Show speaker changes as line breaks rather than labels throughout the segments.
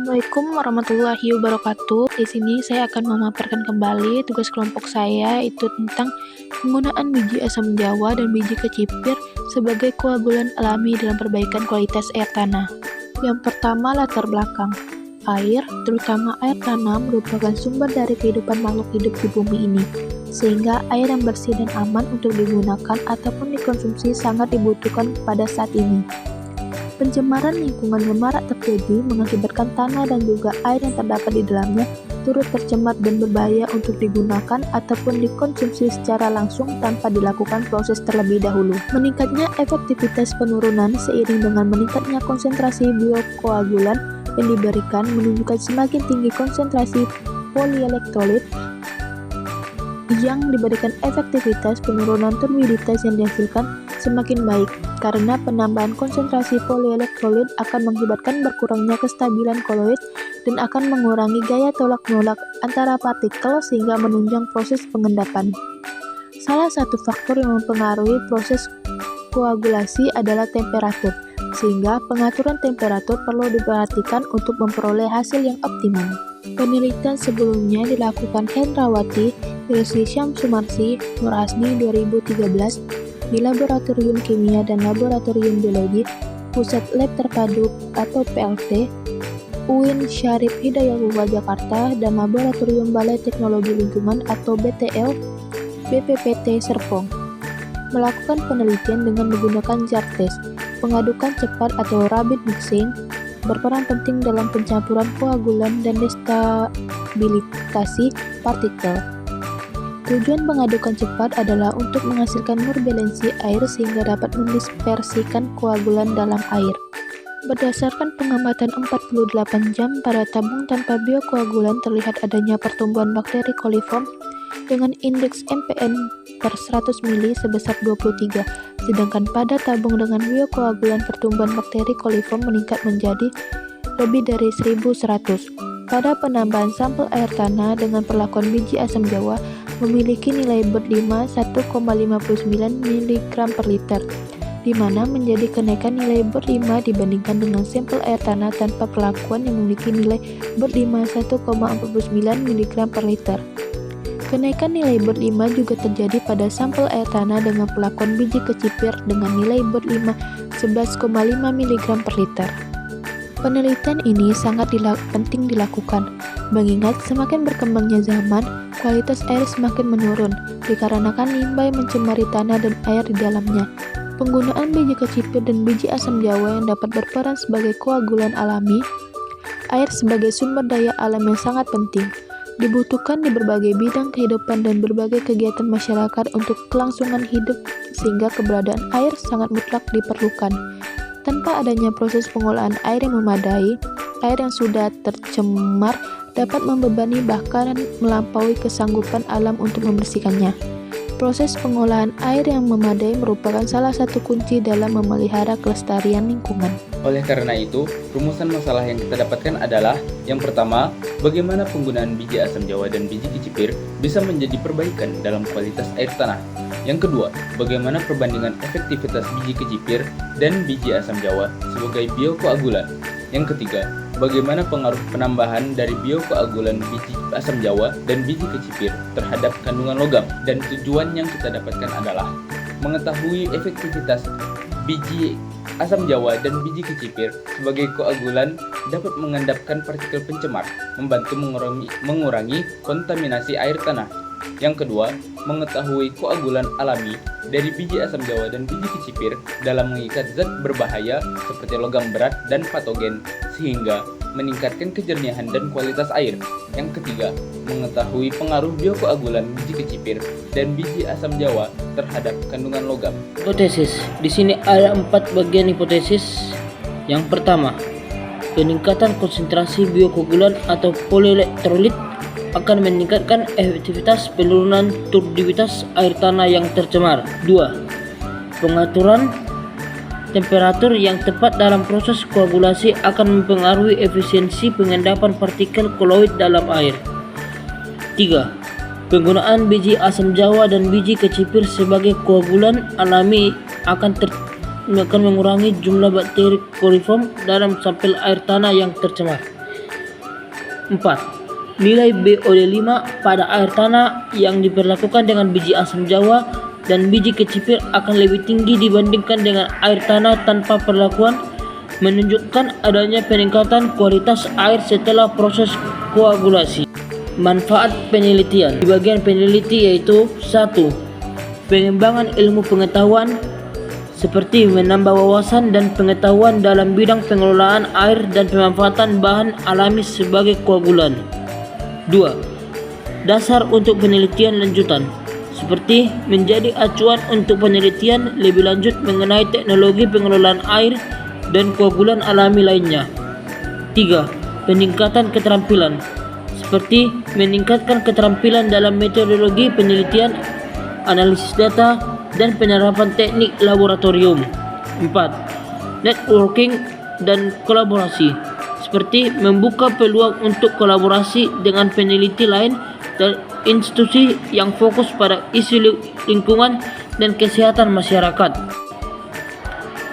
Assalamualaikum warahmatullahi wabarakatuh. Di sini saya akan memaparkan kembali tugas kelompok saya itu tentang penggunaan biji asam jawa dan biji kecipir sebagai koagulan alami dalam perbaikan kualitas air tanah. Yang pertama, latar belakang. Air, terutama air tanah, merupakan sumber dari kehidupan makhluk hidup di bumi ini, sehingga air yang bersih dan aman untuk digunakan ataupun dikonsumsi sangat dibutuhkan pada saat ini. Pencemaran lingkungan yang marak terjadi mengakibatkan tanah dan juga air yang terdapat di dalamnya turut tercemar dan berbahaya untuk digunakan ataupun dikonsumsi secara langsung tanpa dilakukan proses terlebih dahulu. Meningkatnya efektivitas penurunan seiring dengan meningkatnya konsentrasi biokoagulan yang diberikan menunjukkan semakin tinggi konsentrasi polielektrolit yang diberikan, efektivitas penurunan turbiditas yang dihasilkan semakin baik, karena penambahan konsentrasi polielektrolit akan mengakibatkan berkurangnya kestabilan koloid dan akan mengurangi gaya tolak-menolak antara partikel sehingga menunjang proses pengendapan. Salah satu faktor yang mempengaruhi proses koagulasi adalah temperatur, sehingga pengaturan temperatur perlu diperhatikan untuk memperoleh hasil yang optimum. Penelitian sebelumnya dilakukan Hendrawati, Ilsi Syamsumarsi, Nur Hasni 2013 di Laboratorium Kimia dan Laboratorium Biologi Pusat Lab Terpadu atau PLT, UIN Syarif Hidayatullah Jakarta dan Laboratorium Balai Teknologi Lingkungan atau BTL BPPT Serpong. Melakukan penelitian dengan menggunakan jar test, pengadukan cepat atau rapid mixing berperan penting dalam pencampuran koagulan dan destabilisasi partikel. Tujuan pengadukan cepat adalah untuk menghasilkan turbulensi air sehingga dapat mendispersikan koagulan dalam air. Berdasarkan pengamatan 48 jam pada tabung tanpa biokoagulan terlihat adanya pertumbuhan bakteri coliform dengan indeks MPN per 100 mili sebesar 23, sedangkan pada tabung dengan biokoagulan pertumbuhan bakteri coliform meningkat menjadi lebih dari 1100. Pada penambahan sampel air tanah dengan perlakuan biji asam jawa memiliki nilai BER5 1,59 mg per liter, di mana menjadi kenaikan nilai BER5 dibandingkan dengan sampel air tanah tanpa perlakuan yang memiliki nilai BER5 1,49 mg per liter. Kenaikan nilai BER5 juga terjadi pada sampel air tanah dengan perlakuan biji kecipir dengan nilai BER5 11,5 mg per liter. Penelitian ini sangat penting dilakukan, mengingat semakin berkembangnya zaman, kualitas air semakin menurun, dikarenakan limbah yang mencemari tanah dan air di dalamnya. Penggunaan biji kecipir dan biji asam jawa yang dapat berperan sebagai koagulan alami, air sebagai sumber daya alam yang sangat penting, dibutuhkan di berbagai bidang kehidupan dan berbagai kegiatan masyarakat untuk kelangsungan hidup, sehingga keberadaan air sangat mutlak diperlukan. Tanpa adanya proses pengolahan air yang memadai, air yang sudah tercemar dapat membebani bahkan melampaui kesanggupan alam untuk membersihkannya. Proses pengolahan air yang memadai merupakan salah satu kunci dalam memelihara kelestarian lingkungan.
Oleh karena itu, rumusan masalah yang kita dapatkan adalah: yang pertama, bagaimana penggunaan biji asam jawa dan biji kecipir bisa menjadi perbaikan dalam kualitas air tanah. Yang kedua, bagaimana perbandingan efektivitas biji kecipir dan biji asam jawa sebagai biokoagulan. Yang ketiga, bagaimana pengaruh penambahan dari biokoagulan biji asam jawa dan biji kecipir terhadap kandungan logam. Dan tujuan yang kita dapatkan adalah mengetahui efektivitas biji asam jawa dan biji kecipir sebagai koagulan dapat mengendapkan partikel pencemar, membantu mengurangi kontaminasi air tanah. Yang kedua, mengetahui koagulan alami dari biji asam jawa dan biji kecipir dalam mengikat zat berbahaya seperti logam berat dan patogen sehingga meningkatkan kejernihan dan kualitas air. Yang ketiga, mengetahui pengaruh biokoagulan biji kecipir dan biji asam jawa terhadap kandungan logam.
Hipotesis. Di sini ada 4 bagian hipotesis. Yang pertama, peningkatan konsentrasi biokoagulan atau polielektrolit akan meningkatkan efektivitas penurunan turbiditas air tanah yang tercemar. 2. Pengaturan temperatur yang tepat dalam proses koagulasi akan mempengaruhi efisiensi pengendapan partikel koloid dalam air. 3. Penggunaan biji asam jawa dan biji kecipir sebagai koagulan alami akan mengurangi jumlah bakteri coliform dalam sampel air tanah yang tercemar. 4. Nilai BOD5 pada air tanah yang diperlakukan dengan biji asam jawa dan biji kecipir akan lebih tinggi dibandingkan dengan air tanah tanpa perlakuan, menunjukkan adanya peningkatan kualitas air setelah proses koagulasi. Manfaat penelitian di bagian peneliti yaitu 1. Pengembangan ilmu pengetahuan seperti menambah wawasan dan pengetahuan dalam bidang pengelolaan air dan pemanfaatan bahan alami sebagai koagulan. 2. Dasar untuk penelitian lanjutan seperti menjadi acuan untuk penelitian lebih lanjut mengenai teknologi pengelolaan air dan koagulan alami lainnya. 3. Peningkatan keterampilan seperti meningkatkan keterampilan dalam metodologi penelitian, analisis data, dan penerapan teknik laboratorium. 4. Networking dan kolaborasi seperti membuka peluang untuk kolaborasi dengan peneliti lain dan institusi yang fokus pada isu lingkungan dan kesehatan masyarakat.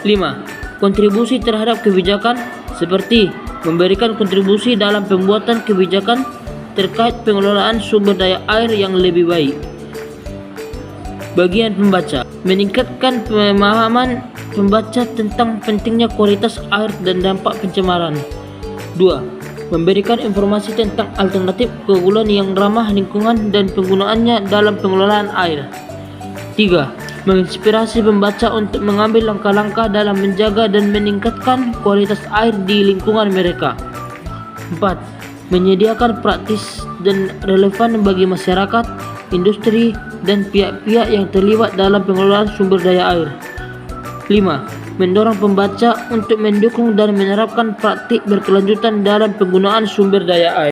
5. Kontribusi terhadap kebijakan seperti memberikan kontribusi dalam pembuatan kebijakan terkait pengelolaan sumber daya air yang lebih baik. Bagian pembaca meningkatkan pemahaman pembaca tentang pentingnya kualitas air dan dampak pencemaran. 2. Memberikan informasi tentang alternatif koagulan yang ramah lingkungan dan penggunaannya dalam pengelolaan air. 3. Menginspirasi pembaca untuk mengambil langkah-langkah dalam menjaga dan meningkatkan kualitas air di lingkungan mereka. 4. Menyediakan praktis dan relevan bagi masyarakat, industri, dan pihak-pihak yang terlibat dalam pengelolaan sumber daya air. 5. Mendorong pembaca untuk mendukung dan menerapkan praktik berkelanjutan dalam penggunaan sumber daya air.